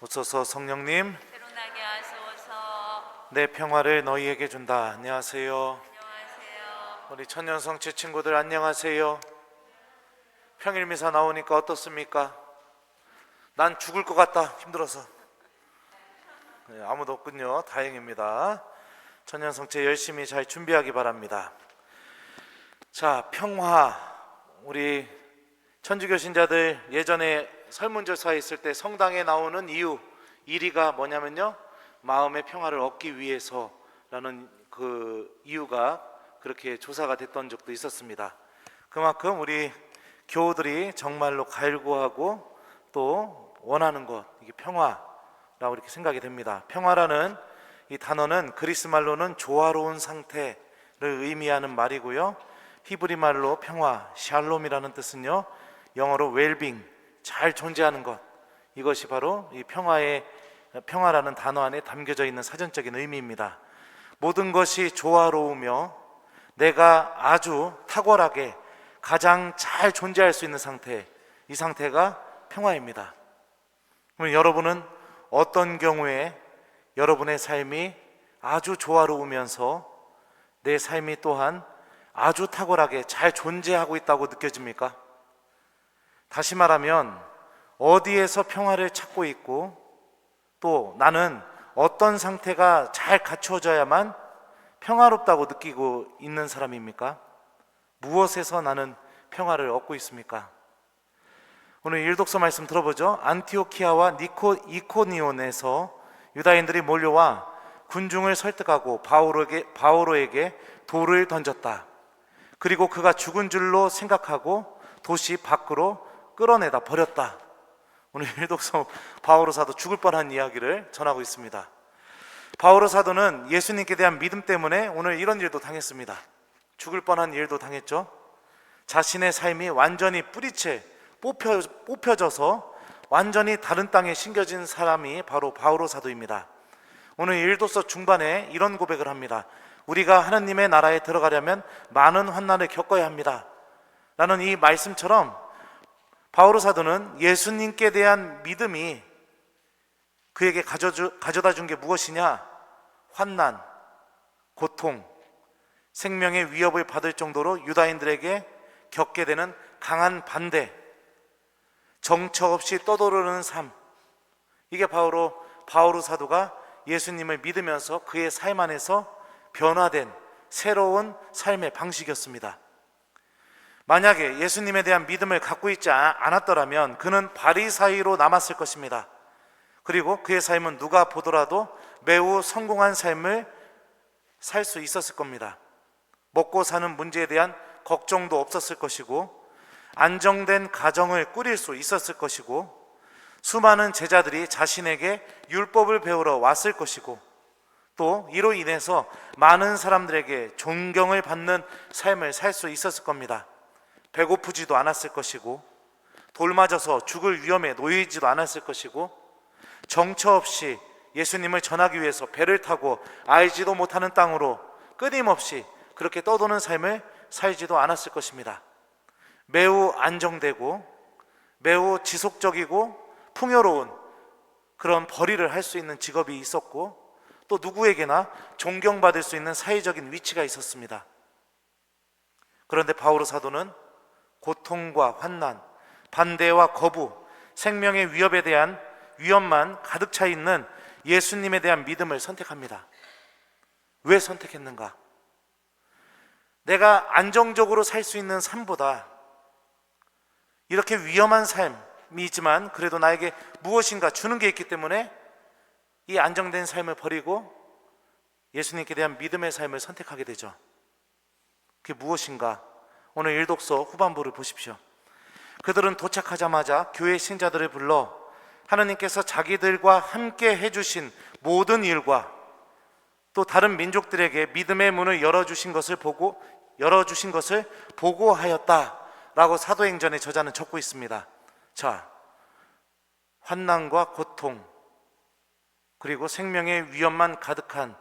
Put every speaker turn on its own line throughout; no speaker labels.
오소서 성령님,
새로나게 하소서.
내 평화를 너희에게 준다. 안녕하세요.
안녕하세요.
우리 천년성체 친구들 안녕하세요. 평일미사 나오니까 어떻습니까? 난 죽을 것 같다, 힘들어서. 네, 아무도 없군요. 다행입니다. 천년성체 열심히 잘 준비하기 바랍니다. 자, 평화. 우리 천주교 신자들 예전에 설문조사 있을 때 성당에 나오는 이유 1위가 뭐냐면요, 마음의 평화를 얻기 위해서라는 그 이유가 그렇게 조사가 됐던 적도 있었습니다. 그만큼 우리 교우들이 정말로 갈구하고 또 원하는 것, 이게 평화라고 이렇게 생각이 됩니다. 평화라는 이 단어는 그리스 말로는 조화로운 상태를 의미하는 말이고요, 히브리 말로 평화, 샬롬이라는 뜻은요, 영어로 웰빙, 잘 존재하는 것, 이것이 바로 이 평화라는 단어 안에 담겨져 있는 사전적인 의미입니다. 모든 것이 조화로우며 내가 아주 탁월하게 가장 잘 존재할 수 있는 상태, 이 상태가 평화입니다. 그럼 여러분은 어떤 경우에 여러분의 삶이 아주 조화로우면서 내 삶이 또한 아주 탁월하게 잘 존재하고 있다고 느껴집니까? 다시 말하면 어디에서 평화를 찾고 있고 또 나는 어떤 상태가 잘 갖추어져야만 평화롭다고 느끼고 있는 사람입니까? 무엇에서 나는 평화를 얻고 있습니까? 오늘 일독서 말씀 들어보죠. 안티오키아와 이코니온에서 유다인들이 몰려와 군중을 설득하고 바오로에게 돌을 던졌다. 그리고 그가 죽은 줄로 생각하고 도시 밖으로 끌어내다 버렸다. 오늘 일독서 바오로 사도 죽을 뻔한 이야기를 전하고 있습니다. 바오로 사도는 예수님께 대한 믿음 때문에 오늘 이런 일도 당했습니다. 죽을 뻔한 일도 당했죠. 자신의 삶이 완전히 뿌리채 뽑혀져서 완전히 다른 땅에 심겨진 사람이 바로 바오로 사도입니다. 오늘 일독서 중반에 이런 고백을 합니다. 우리가 하나님의 나라에 들어가려면 많은 환난을 겪어야 합니다 라는 이 말씀처럼 바오로 사도는 예수님께 대한 믿음이 그에게 가져다 준 게 무엇이냐? 환난, 고통, 생명의 위협을 받을 정도로 유다인들에게 겪게 되는 강한 반대, 정처 없이 떠도르는 삶, 이게 바오로 사도가 예수님을 믿으면서 그의 삶 안에서 변화된 새로운 삶의 방식이었습니다. 만약에 예수님에 대한 믿음을 갖고 있지 않았더라면 그는 바리사이로 남았을 것입니다. 그리고 그의 삶은 누가 보더라도 매우 성공한 삶을 살 수 있었을 겁니다. 먹고 사는 문제에 대한 걱정도 없었을 것이고 안정된 가정을 꾸릴 수 있었을 것이고 수많은 제자들이 자신에게 율법을 배우러 왔을 것이고 또 이로 인해서 많은 사람들에게 존경을 받는 삶을 살 수 있었을 겁니다. 배고프지도 않았을 것이고 돌 맞아서 죽을 위험에 놓이지도 않았을 것이고 정처 없이 예수님을 전하기 위해서 배를 타고 알지도 못하는 땅으로 끊임없이 그렇게 떠도는 삶을 살지도 않았을 것입니다. 매우 안정되고 매우 지속적이고 풍요로운 그런 벌이를 할 수 있는 직업이 있었고 또 누구에게나 존경받을 수 있는 사회적인 위치가 있었습니다. 그런데 바오로 사도는 고통과 환난, 반대와 거부, 생명의 위협에 대한 위험만 가득 차 있는 예수님에 대한 믿음을 선택합니다. 왜 선택했는가? 내가 안정적으로 살 수 있는 삶보다 이렇게 위험한 삶이지만 그래도 나에게 무엇인가 주는 게 있기 때문에 이 안정된 삶을 버리고 예수님께 대한 믿음의 삶을 선택하게 되죠. 그게 무엇인가? 오늘 일독서 후반부를 보십시오. 그들은 도착하자마자 교회 신자들을 불러 하나님께서 자기들과 함께 해주신 모든 일과 또 다른 민족들에게 믿음의 문을 열어주신 것을 보고하였다라고 사도행전의 저자는 적고 있습니다. 자, 환난과 고통 그리고 생명의 위험만 가득한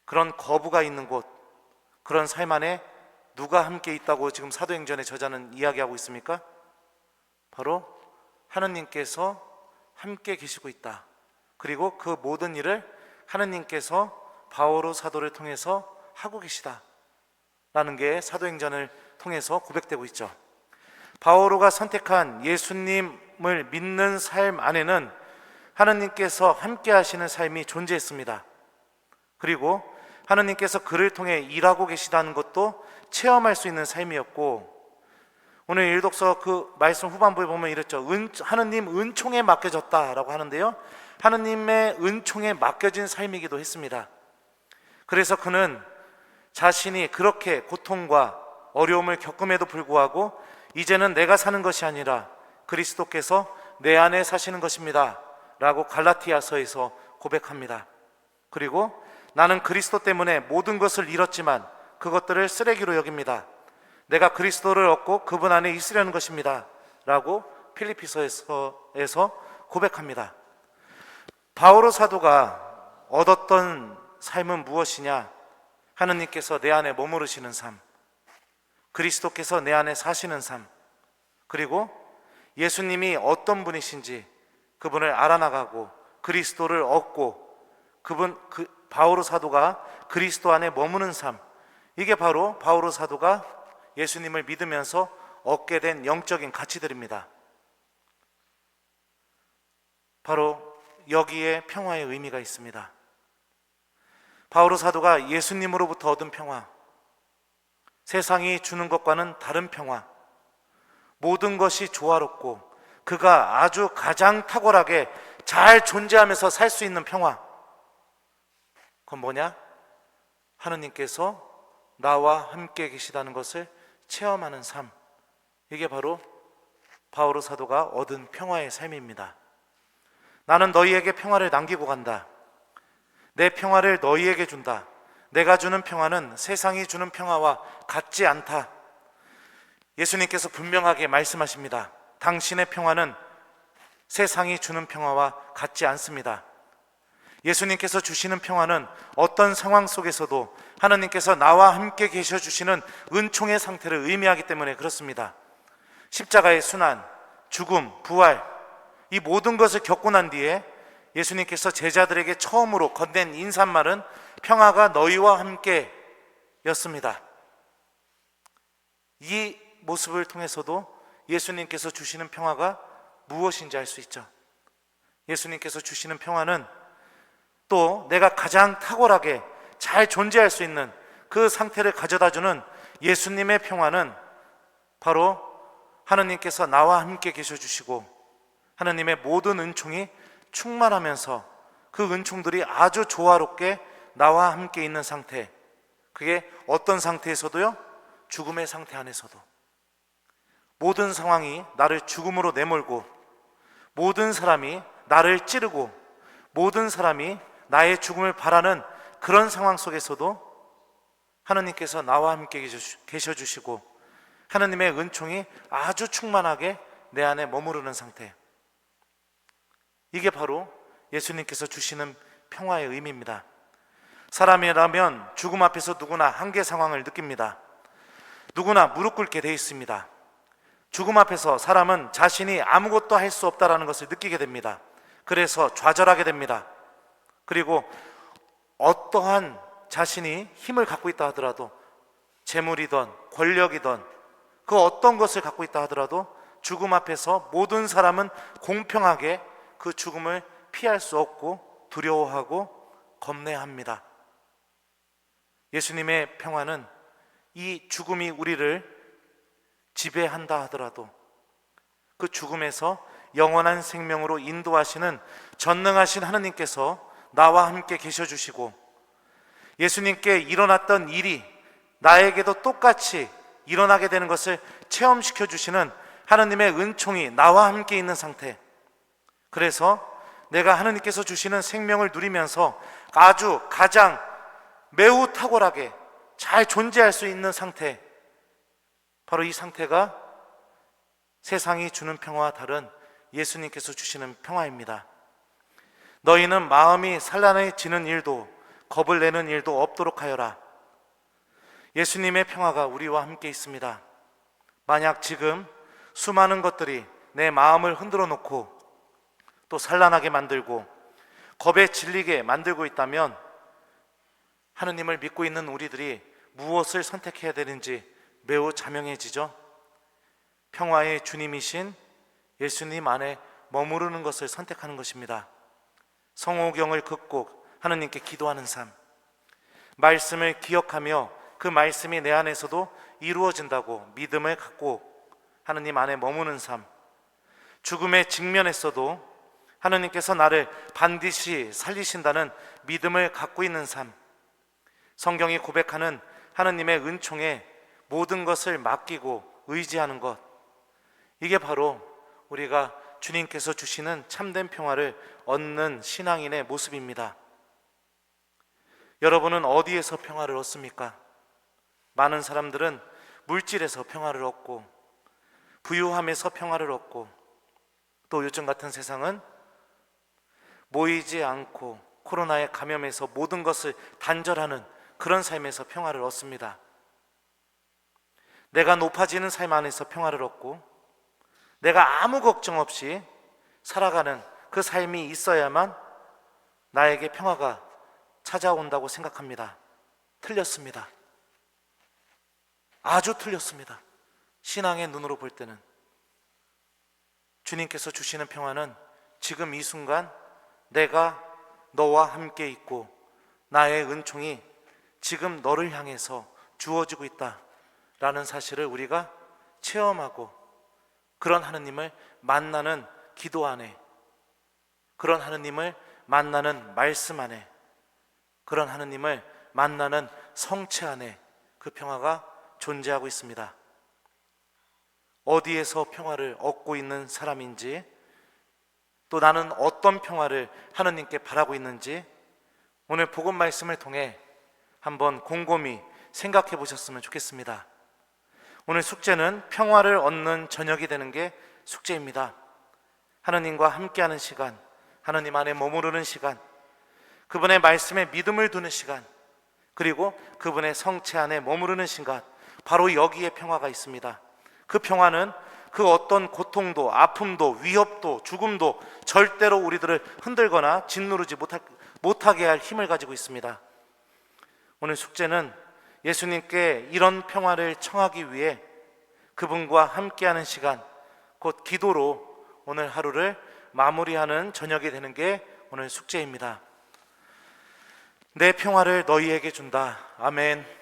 그런 거부가 있는 곳, 그런 삶 안에 누가 함께 있다고 지금 사도행전의 저자는 이야기하고 있습니까? 바로 하느님께서 함께 계시고 있다. 그리고 그 모든 일을 하느님께서 바오로 사도를 통해서 하고 계시다 라는 게 사도행전을 통해서 고백되고 있죠. 바오로가 선택한 예수님을 믿는 삶 안에는 하느님께서 함께 하시는 삶이 존재했습니다. 그리고 하느님께서 그를 통해 일하고 계시다는 것도 체험할 수 있는 삶이었고, 오늘 일독서 그 말씀 후반부에 보면 이랬죠. 하느님 은총에 맡겨졌다라고 하는데요, 하느님의 은총에 맡겨진 삶이기도 했습니다. 그래서 그는 자신이 그렇게 고통과 어려움을 겪음에도 불구하고 이제는 내가 사는 것이 아니라 그리스도께서 내 안에 사시는 것입니다 라고 갈라티아서에서 고백합니다. 그리고 나는 그리스도 때문에 모든 것을 잃었지만 그것들을 쓰레기로 여깁니다. 내가 그리스도를 얻고 그분 안에 있으려는 것입니다 라고 필리피서에서 고백합니다. 바오로 사도가 얻었던 삶은 무엇이냐? 하느님께서 내 안에 머무르시는 삶, 그리스도께서 내 안에 사시는 삶, 그리고 예수님이 어떤 분이신지 그분을 알아나가고 그리스도를 얻고 바오로 사도가 그리스도 안에 머무는 삶, 이게 바로 바오로 사도가 예수님을 믿으면서 얻게 된 영적인 가치들입니다. 바로 여기에 평화의 의미가 있습니다. 바오로 사도가 예수님으로부터 얻은 평화, 세상이 주는 것과는 다른 평화, 모든 것이 조화롭고 그가 아주 가장 탁월하게 잘 존재하면서 살 수 있는 평화, 그건 뭐냐? 하느님께서 나와 함께 계시다는 것을 체험하는 삶, 이게 바로 바오로 사도가 얻은 평화의 삶입니다. 나는 너희에게 평화를 남기고 간다. 내 평화를 너희에게 준다. 내가 주는 평화는 세상이 주는 평화와 같지 않다. 예수님께서 분명하게 말씀하십니다. 당신의 평화는 세상이 주는 평화와 같지 않습니다. 예수님께서 주시는 평화는 어떤 상황 속에서도 하느님께서 나와 함께 계셔 주시는 은총의 상태를 의미하기 때문에 그렇습니다. 십자가의 순환, 죽음, 부활, 이 모든 것을 겪고 난 뒤에 예수님께서 제자들에게 처음으로 건넨 인사말은 평화가 너희와 함께 였습니다. 이 모습을 통해서도 예수님께서 주시는 평화가 무엇인지 알 수 있죠. 예수님께서 주시는 평화는 또 내가 가장 탁월하게 잘 존재할 수 있는 그 상태를 가져다주는 예수님의 평화는 바로 하느님께서 나와 함께 계셔 주시고 하느님의 모든 은총이 충만하면서 그 은총들이 아주 조화롭게 나와 함께 있는 상태, 그게 어떤 상태에서도요? 죽음의 상태 안에서도 모든 상황이 나를 죽음으로 내몰고 모든 사람이 나를 찌르고 모든 사람이 나의 죽음을 바라는 그런 상황 속에서도 하느님께서 나와 함께 계셔 주시고 하느님의 은총이 아주 충만하게 내 안에 머무르는 상태, 이게 바로 예수님께서 주시는 평화의 의미입니다. 사람이라면 죽음 앞에서 누구나 한계 상황을 느낍니다. 누구나 무릎 꿇게 돼 있습니다. 죽음 앞에서 사람은 자신이 아무것도 할 수 없다는 것을 느끼게 됩니다. 그래서 좌절하게 됩니다. 그리고 어떠한 자신이 힘을 갖고 있다 하더라도, 재물이든 권력이든 그 어떤 것을 갖고 있다 하더라도 죽음 앞에서 모든 사람은 공평하게 그 죽음을 피할 수 없고 두려워하고 겁내합니다. 예수님의 평화는 이 죽음이 우리를 지배한다 하더라도 그 죽음에서 영원한 생명으로 인도하시는 전능하신 하느님께서 나와 함께 계셔 주시고 예수님께 일어났던 일이 나에게도 똑같이 일어나게 되는 것을 체험시켜 주시는 하느님의 은총이 나와 함께 있는 상태, 그래서 내가 하느님께서 주시는 생명을 누리면서 아주 가장 매우 탁월하게 잘 존재할 수 있는 상태, 바로 이 상태가 세상이 주는 평화와 다른 예수님께서 주시는 평화입니다. 너희는 마음이 산란해지는 일도 겁을 내는 일도 없도록 하여라. 예수님의 평화가 우리와 함께 있습니다. 만약 지금 수많은 것들이 내 마음을 흔들어 놓고 또 산란하게 만들고 겁에 질리게 만들고 있다면 하느님을 믿고 있는 우리들이 무엇을 선택해야 되는지 매우 자명해지죠. 평화의 주님이신 예수님 안에 머무르는 것을 선택하는 것입니다. 성호경을 긋고 하느님께 기도하는 삶, 말씀을 기억하며 그 말씀이 내 안에서도 이루어진다고 믿음을 갖고 하느님 안에 머무는 삶, 죽음에 직면했어도 하느님께서 나를 반드시 살리신다는 믿음을 갖고 있는 삶, 성경이 고백하는 하느님의 은총에 모든 것을 맡기고 의지하는 것, 이게 바로 우리가 주님께서 주시는 참된 평화를 얻는 신앙인의 모습입니다. 여러분은 어디에서 평화를 얻습니까? 많은 사람들은 물질에서 평화를 얻고 부유함에서 평화를 얻고 또 요즘 같은 세상은 모이지 않고 코로나에 감염해서 모든 것을 단절하는 그런 삶에서 평화를 얻습니다. 내가 높아지는 삶 안에서 평화를 얻고 내가 아무 걱정 없이 살아가는 그 삶이 있어야만 나에게 평화가 찾아온다고 생각합니다. 틀렸습니다. 아주 틀렸습니다. 신앙의 눈으로 볼 때는 주님께서 주시는 평화는 지금 이 순간 내가 너와 함께 있고 나의 은총이 지금 너를 향해서 주어지고 있다라는 사실을 우리가 체험하고 그런 하느님을 만나는 기도 안에, 그런 하느님을 만나는 말씀 안에, 그런 하느님을 만나는 성체 안에 그 평화가 존재하고 있습니다. 어디에서 평화를 얻고 있는 사람인지, 또 나는 어떤 평화를 하느님께 바라고 있는지 오늘 복음 말씀을 통해 한번 곰곰이 생각해 보셨으면 좋겠습니다. 오늘 숙제는 평화를 얻는 저녁이 되는 게 숙제입니다. 하느님과 함께하는 시간, 하느님 안에 머무르는 시간, 그분의 말씀에 믿음을 두는 시간, 그리고 그분의 성체 안에 머무르는 시간, 바로 여기에 평화가 있습니다. 그 평화는 그 어떤 고통도, 아픔도, 위협도, 죽음도 절대로 우리들을 흔들거나 짓누르지 못하게 할 힘을 가지고 있습니다. 오늘 숙제는 예수님께 이런 평화를 청하기 위해 그분과 함께하는 시간, 곧 기도로 오늘 하루를 마무리하는 저녁이 되는 게 오늘 숙제입니다. 내 평화를 너희에게 준다. 아멘.